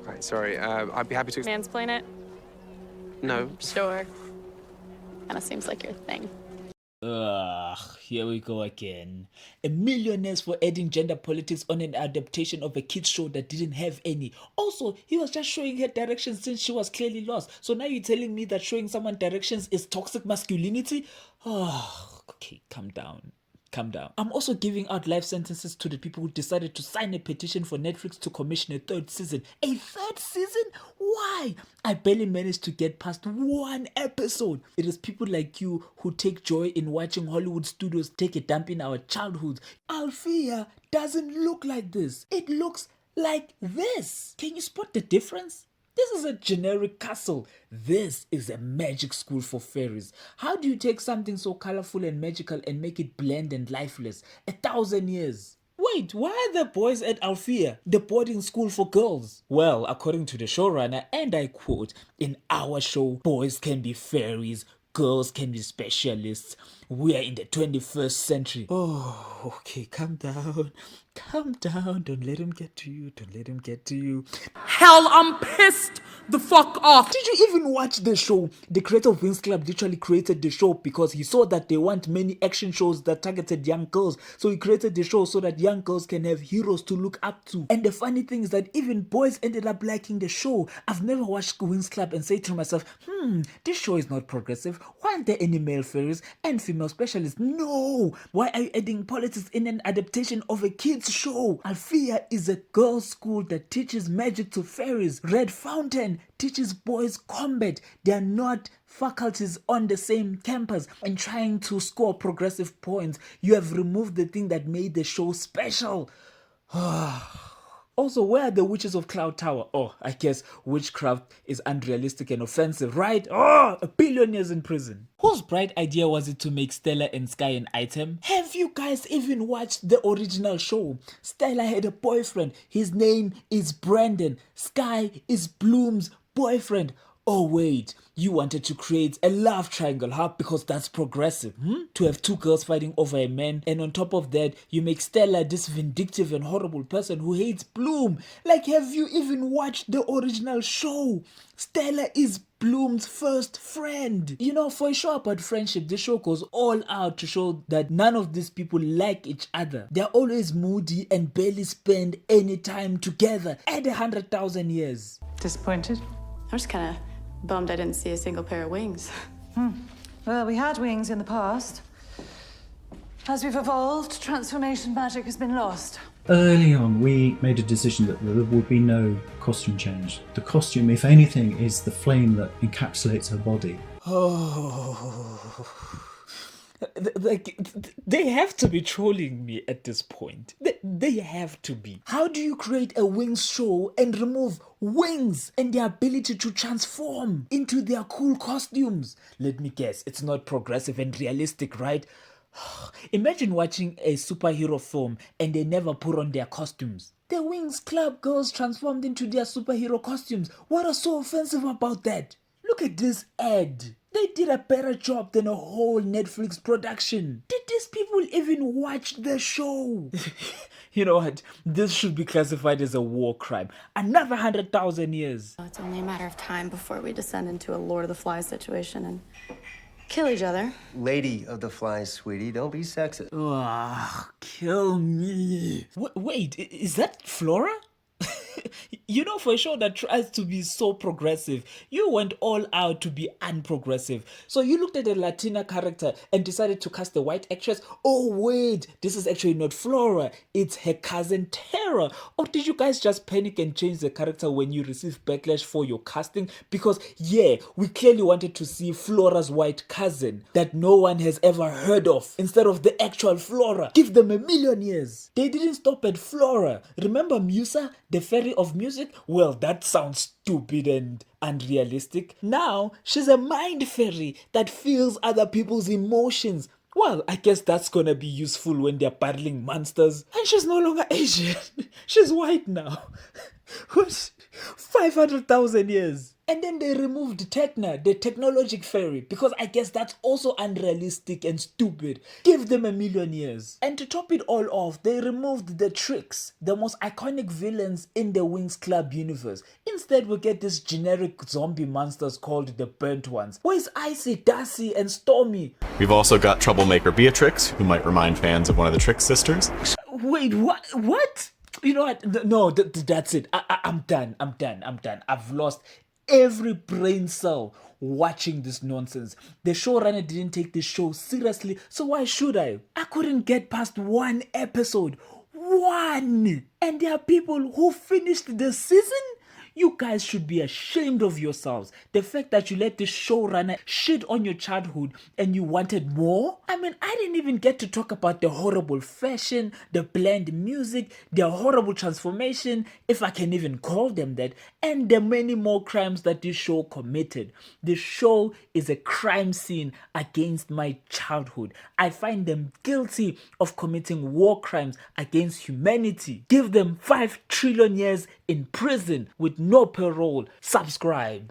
Right, sorry. I'd be happy to... Mansplain it? No. Sure. Kinda seems like your thing. Ugh, here we go again. A millionaire for adding gender politics on an adaptation of a kids show that didn't have any. Also, he was just showing her directions since she was clearly lost. So now you're telling me that showing someone directions is toxic masculinity? Oh, okay, calm down. Calm down. I'm also giving out life sentences to the people who decided to sign a petition for Netflix to commission a third season. A third season? Why? I barely managed to get past one episode. It is people like you who take joy in watching Hollywood studios take a dump in our childhoods. Althea doesn't look like this. It looks like this. Can you spot the difference? This is a generic castle. This is a magic school for fairies. How do you take something so colorful and magical and make it bland and lifeless? 1,000 years. Wait, why are the boys at Althea, the boarding school for girls? Well, according to the showrunner, and I quote, in our show, boys can be fairies, girls can be specialists. We are in the 21st century. Oh, okay, calm down. Calm down. Don't let him get to you. Don't let him get to you. Hell, I'm pissed the fuck off. Did you even watch the show? The creator of Winx Club literally created the show because he saw that they want many action shows that targeted young girls. So he created the show so that young girls can have heroes to look up to. And the funny thing is that even boys ended up liking the show. I've never watched Winx Club and say to myself, this show is not progressive. Why aren't there any male fairies and female specialists? No! Why are you adding politics in an adaptation of a kid's show? Althea is a girls' school that teaches magic to fairies. Red Fountain teaches boys combat. They are not faculties on the same campus and trying to score progressive points. You have removed the thing that made the show special. Also, where are the witches of Cloud Tower? Oh, I guess witchcraft is unrealistic and offensive, right? Oh, 1 billion years in prison. Whose bright idea was it to make Stella and Sky an item? Have you guys even watched the original show? Stella had a boyfriend. His name is Brandon. Sky is Bloom's boyfriend. Oh wait, you wanted to create a love triangle, huh? Because that's progressive, To have two girls fighting over a man, and on top of that, you make Stella this vindictive and horrible person who hates Bloom. Like, have you even watched the original show? Stella is Bloom's first friend. You know, for a show about friendship, the show goes all out to show that none of these people like each other. They're always moody and barely spend any time together. Add 100,000 years. Disappointed? I'm just kinda bummed I didn't see a single pair of wings. Well, we had wings in the past. As we've evolved, transformation magic has been lost. Early on, we made a decision that there would be no costume change. The costume, if anything, is the flame that encapsulates her body. Oh, like, they have to be trolling me at this point. They have to be. How do you create a Winx show and remove wings and the ability to transform into their cool costumes? Let me guess, it's not progressive and realistic, right? Imagine watching a superhero film and they never put on their costumes. The Winx Club girls transformed into their superhero costumes. What is so offensive about that? Look at this ad. They did a better job than a whole Netflix production. Did these people even watch the show? You know what? This should be classified as a war crime. Another 100,000 years. It's only a matter of time before we descend into a Lord of the Flies situation and kill each other. Lady of the Flies, sweetie, don't be sexist. Ugh, kill me. Wait, is that Flora? You know, for a show that tries to be so progressive, you went all out to be unprogressive. So you looked at a Latina character and decided to cast a white actress. Oh wait, this is actually not Flora, it's her cousin Tara. Or did you guys just panic and change the character when you received backlash for your casting? Because yeah, we clearly wanted to see Flora's white cousin that no one has ever heard of instead of the actual Flora. Give them 1 million years. They didn't stop at Flora. Remember Musa, the fairy of music? Well, that sounds stupid and unrealistic. Now, she's a mind fairy that feels other people's emotions. Well, I guess that's gonna be useful when they're battling monsters. And she's no longer Asian. She's white now. What? 500,000 years. And then they removed Techna, the technologic fairy, because I guess that's also unrealistic and stupid. Give them 1,000,000 years. And to top it all off, they removed the Tricks, the most iconic villains in the Winx Club universe. Instead, we get these generic zombie monsters called the Burnt Ones. Where's Icy, Darcy, and Stormy? We've also got troublemaker Beatrix, who might remind fans of one of the Trick sisters. Wait, what? What? You know what? No, that's it. I'm done. I've lost every brain cell watching this nonsense. The showrunner didn't take this show seriously, so why should I? I couldn't get past one episode. One! And there are people who finished the season? You guys should be ashamed of yourselves. The fact that you let this showrunner shit on your childhood and you wanted more? I mean, I didn't even get to talk about the horrible fashion, the bland music, their horrible transformation, if I can even call them that, and the many more crimes that this show committed. The show is a crime scene against my childhood. I find them guilty of committing war crimes against humanity. Give them 5 trillion years in prison with no parole. Subscribe.